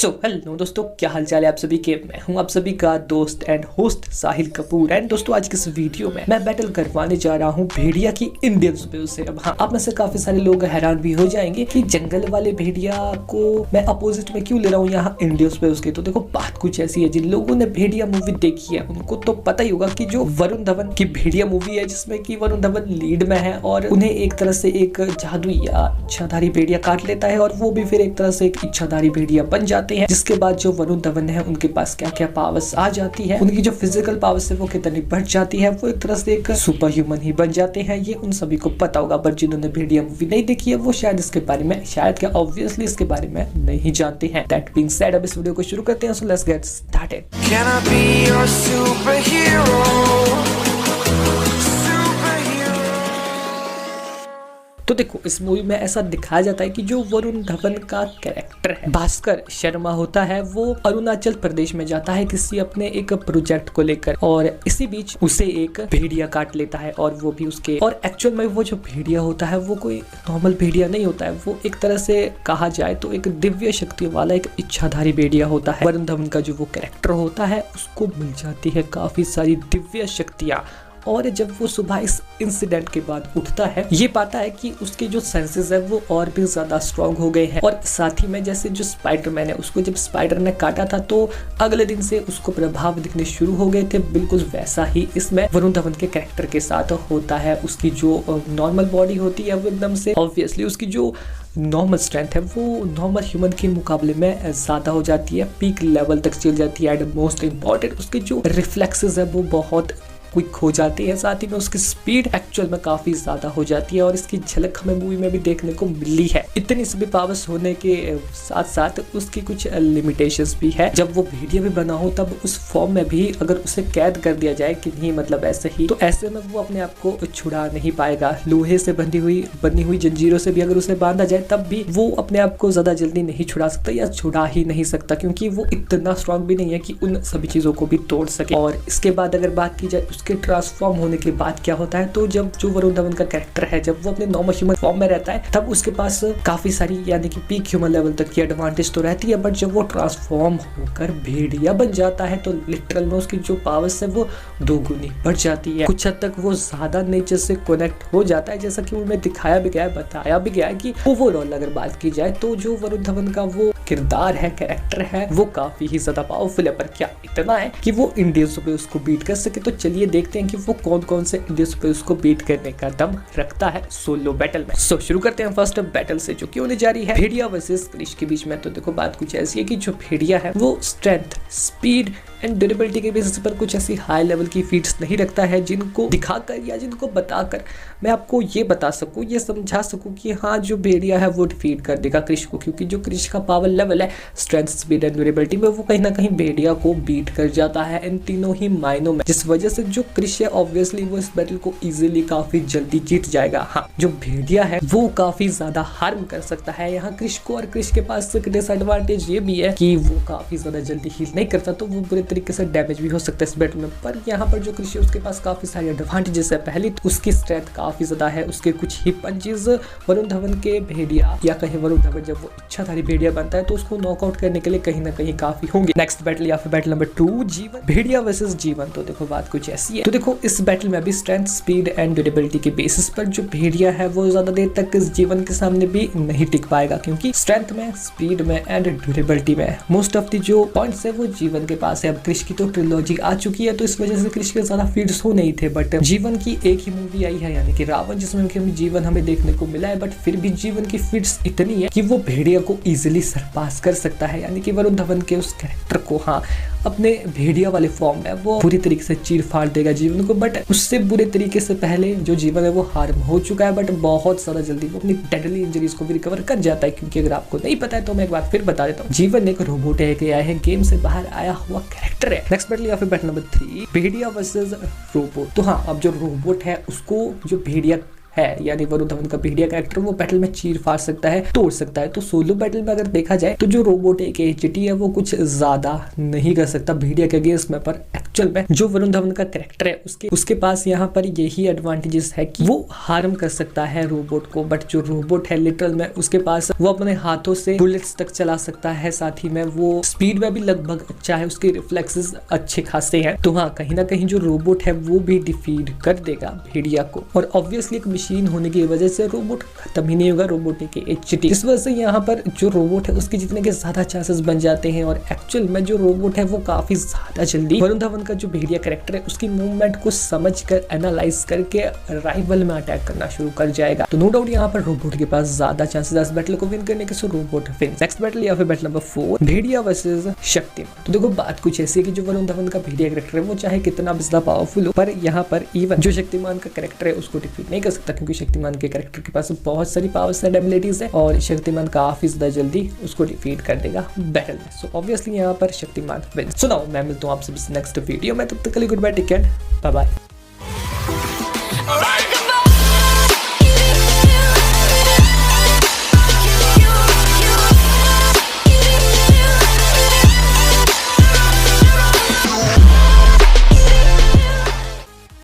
Hello दोस्तों, क्या हाल चाल है आप सभी के। मैं हूं आप सभी का दोस्त and host Sahil Kapoor. And दोस्तों, आज के इस वीडियो में मैं बैटल करवाने जा रहा हूं भेड़िया की इंडियन स्पेल से। अब हाँ, आप में से काफी सारे लोग हैरान भी हो जाएंगे कि जंगल वाले भेड़िया को मैं अपोजिट में क्यों ले रहा हूँ यहाँ इंडियन स्पेल के। तो देखो, बात कुछ ऐसी है, जिन लोगों ने भेड़िया मूवी देखी है उनको तो पता ही होगा कि जो वरुण धवन की भेड़िया मूवी है, जिसमें कि वरुण धवन लीड में है और उन्हें एक तरह से एक जादू या इच्छाधारी भेड़िया काट लेता है और वो भी फिर एक तरह से एक इच्छाधारी भेड़िया बन जाते हैं। जिसके बाद जो वरुण धवन है उनके पास क्या क्या पावर्स आ जाती है, उनकी जो फिजिकल पावर्स है वो कितनी बढ़ जाती है, वो एक तरह से एक सुपर ह्यूमन ही बन जाते हैं। ये उन सभी को पता होगा, बट जिन्होंने भेड़िया मूवी नहीं देखी है वो शायद इसके बारे में ऑब्वियसली इसके बारे में नहीं जानते हैं। दैट बीइंग सेड, अब इस वीडियो को शुरू करते हैं। So let's get started. Can I be your superhero? तो देखो, इस मूवी में ऐसा दिखाया जाता है कि जो वरुण धवन का कैरेक्टर है भास्कर शर्मा होता है, वो अरुणाचल प्रदेश में जाता है किसी अपने एक प्रोजेक्ट को लेकर, और इसी बीच उसे एक भेड़िया काट लेता है और वो भी उसके। और एक्चुअल में वो जो भेड़िया होता है वो कोई नॉर्मल भेड़िया नहीं होता है, वो एक तरह से कहा जाए तो एक दिव्य शक्ति वाला एक इच्छाधारी भेड़िया होता है। वरुण धवन का जो वो कैरेक्टर होता है उसको मिल जाती है काफी सारी दिव्य शक्तियाँ, और जब वो सुबह इस इंसिडेंट के बाद उठता है, ये पाता है कि उसके जो सेंसेस है वो और भी ज्यादा स्ट्रांग हो गए हैं। और साथ ही में जैसे जो स्पाइडरमैन है, उसको जब स्पाइडर ने काटा था तो अगले दिन से उसको प्रभाव दिखने शुरू हो गए थे। बिल्कुल वैसा ही इसमें वरुण धवन के कैरेक्टर के साथ होता है। उसकी जो नॉर्मल बॉडी होती है वो एकदम से ऑब्वियसली उसकी जो नॉर्मल स्ट्रेंथ है वो नॉर्मल ह्यूमन के मुकाबले में ज्यादा हो जाती है, पीक लेवल तक चल जाती है। एंड मोस्ट इम्पॉर्टेंट, उसके जो रिफ्लेक्सेस है वो बहुत क्विक हो जाती है, साथ ही में उसकी स्पीड एक्चुअल में काफी ज्यादा हो जाती है और इसकी झलक हमें मूवी में भी देखने को मिली है। इतनी सभी पावर्स होने के साथ साथ उसकी कुछ लिमिटेशंस भी है। जब वो भेड़िया भी बना हो तब उस फॉर्म में भी अगर उसे कैद कर दिया जाए कि नहीं, मतलब ऐसे ही, तो ऐसे में वो अपने आप को छुड़ा नहीं पाएगा। लोहे से बनी हुई जंजीरों से भी अगर उसे बांधा जाए तब भी वो अपने आप को ज्यादा जल्दी नहीं छुड़ा सकता या छुड़ा ही नहीं सकता, क्योंकि वो इतना स्ट्रांग भी नहीं है कि उन सभी चीजों को भी तोड़ सके। और इसके बाद अगर बात की जाए उसके ट्रांसफॉर्म होने के बाद क्या होता है, तो जब जो वरुण धवन का कैरेक्टर है जब वो अपने नॉर्मल ह्यूमन फॉर्म में रहता है तब उसके पास काफी सारी यानी कि पीक ह्यूमन लेवल तक की एडवांटेज तो रहती है, बट जब वो ट्रांसफॉर्म होकर भेड़िया बन जाता है तो लिटरल में उसकी जो पावर्स है वो दोगुनी बढ़ जाती है। कुछ हद तक वो ज्यादा नेचर से कनेक्ट हो जाता है, जैसा कि उनमें दिखाया भी गया है, बताया भी गया है कि ओवरऑल अगर बात की जाए तो जो वरुण धवन का वो किरदार है, कैरेक्टर है, वो काफी ही ज्यादा पावरफुल है। पर क्या इतना है कि वो इंडियंस पे उसको बीट कर सके? तो चलिए देखते हैं कि वो कौन कौन से इंडियंस पे उसको बीट करने का दम रखता है सोलो बैटल में। सो शुरू करते हैं फर्स्ट बैटल से, जो कि होने जा रही है भेड़िया वर्सेस क्रिश के बीच में। तो देखो, बात कुछ ऐसी है कि जो भेड़िया है वो स्ट्रेंथ, स्पीड एंड ड्यूरेबिलिटी के बेसिस पर कुछ ऐसी हाई लेवल की फीट्स नहीं रखता है जिनको दिखाकर या जिनको बताकर मैं आपको ये बता सकूं, ये समझा सकूं कि हाँ, जो भेड़िया है वो डिफीट कर देगा क्रिश को, क्योंकि जो क्रिश का पावर लेवल है स्ट्रेंथ, स्पीड एंड ड्यूरेबिलिटी में वो कहीं ना कहीं भेड़िया को बीट कर जाता है इन तीनों ही मायनों में, जिस वजह से जो क्रिश है ऑब्वियसली वो इस बैटल को इजीली काफी जल्दी जीत जाएगा। हाँ, जो भेड़िया है वो काफी ज्यादा हार्म कर सकता है यहाँ क्रिश को, और क्रिश के पास डिसएडवांटेज ये भी है कि वो काफी ज्यादा जल्दी हील नहीं करता, तो वो बुरे तरीके से डैमेज भी हो सकता है इस बैटल में। पर यहाँ पर जो क्रिश है उसके पास काफी सारी एडवांटेजेस है। पहली तो उसकी स्ट्रेंथ काफी ज्यादा है, उसके कुछ ही पंचेस वरुण धवन के भेड़िया या कहीं वरुण धवन जब वो इच्छाधारी भेड़िया बनता है तो उसको नॉकआउट करने के लिए कहीं ना कहीं काफी होंगे। नेक्स्ट बैटल या फिर बैटल नंबर 2, जीवन भेड़िया वर्सेस जीवन। तो देखो, बात कुछ ऐसी है। तो देखो, इस बैटल में अभी स्ट्रेंथ, स्पीड एंड ड्यूरेबिलिटी के बेसिस पर जो भेड़िया है वो ज्यादा देर तक इस जीवन के सामने भी नहीं टिक पाएगा, क्योंकि स्ट्रेंथ में, स्पीड में एंड ड्यूरेबिलिटी में मोस्ट ऑफ द जो पॉइंट्स है वो जीवन के पास है। अब क्रिश की तो ट्रिलॉजी आ चुकी है तो इस वजह से क्रिश के ज्यादा फीड्स हो नहीं थे, बट जीवन की एक ही मूवी आई है यानी कि रावण, जिसमें जीवन हमें देखने को मिला है, बट फिर भी जीवन की फीड्स इतनी है कि वो भेड़िया को इजिली सरपास कर सकता है, यानी कि वरुण धवन के उस कैरेक्टर को हाँ अपने भेड़िया वाले फॉर्म में वो पूरी तरीके से चीर फाड़ देगा जीवन को। बट उससे बुरे तरीके से पहले जो जीवन है वो हार्म हो चुका है, बट बहुत ज्यादा जल्दी वो अपनी डेडली इंजरीज को भी रिकवर कर जाता है। क्योंकि अगर आपको नहीं पता है तो मैं एक बार फिर बता देता हूँ, जीवन एक रोबोट है, गेम से बाहर आया हुआ कैरेक्टर है। नेक्स्ट बैटल या फिर बैटल नंबर 3, भेड़िया वर्सेस रोबोट। तो हाँ, अब जो रोबोट है उसको जो भेड़िया है, यानी वरुण धवन का भेड़िया कैरेक्टर वो बैटल में चीर फाड़ सकता है, तोड़ सकता है। तो सोलो बैटल में अगर देखा जाए तो जो रोबोट एक एचटी है वो कुछ ज्यादा नहीं कर सकता भेड़िया के अगेंस्ट में, पर एक्चुअल में जो वरुण धवन का कैरेक्टर है उसके पास यहाँ पर यही एडवांटेजेस है कि वो हार्म कर सकता है रोबोट को। बट जो रोबोट है लिटरल में उसके पास वो अपने हाथों से बुलेट्स तक चला सकता है, साथ ही में वो स्पीड में भी लगभग अच्छा है, उसके रिफ्लेक्सेस अच्छे खासे हैं। तो हाँ, कहीं ना कहीं जो रोबोट है वो भी डिफीट कर देगा भेड़िया को। और ऑब्वियसली एक मशीन होने की वजह से रोबोट खत्म ही नहीं होगा, रोबोट के एचटी। इस वजह से यहाँ पर जो रोबोट है उसके जीतने के ज्यादा चांसेस बन जाते हैं। और एक्चुअल में जो रोबोट है वो काफी ज्यादा जल्दी वरुण धवन का जो भेड़िया कैरेक्टर है उसकी मूवमेंट को समझ कर एनालाइज करके राइवल में अटैक करना शुरू कर जाएगा। तो नो डाउट यहाँ पर रोबोट के पास ज्यादा चांसेस है इस बैटल को विन करने के। सो रोबोट विन। नेक्स्ट बैटल या फिर बैटल नंबर 4, भेड़िया वर्सेस शक्तिमान। तो देखो बात कुछ ऐसी है कि जो वरुण धवन का भेड़िया कैरेक्टर है वो चाहे कितना भी ज्यादा पावरफुल हो, पर यहाँ पर इवन जो शक्तिमान का कैरेक्टर है उसको डिफीट नहीं कर सकता, क्योंकि शक्तिमान के कैरेक्टर के पास बहुत सारी पावर्स एंड एबिलिटीज है और शक्तिमान काफी ज्यादा जल्दी उसको डिफीट कर देगा बैटल में। सो ऑब्वियसली यहाँ पर शक्तिमान विन। सो नाउ मैं मिलता हूँ आपसे नेक्स्ट वीडियो में, तब तक के लिए goodbye, take care, bye bye.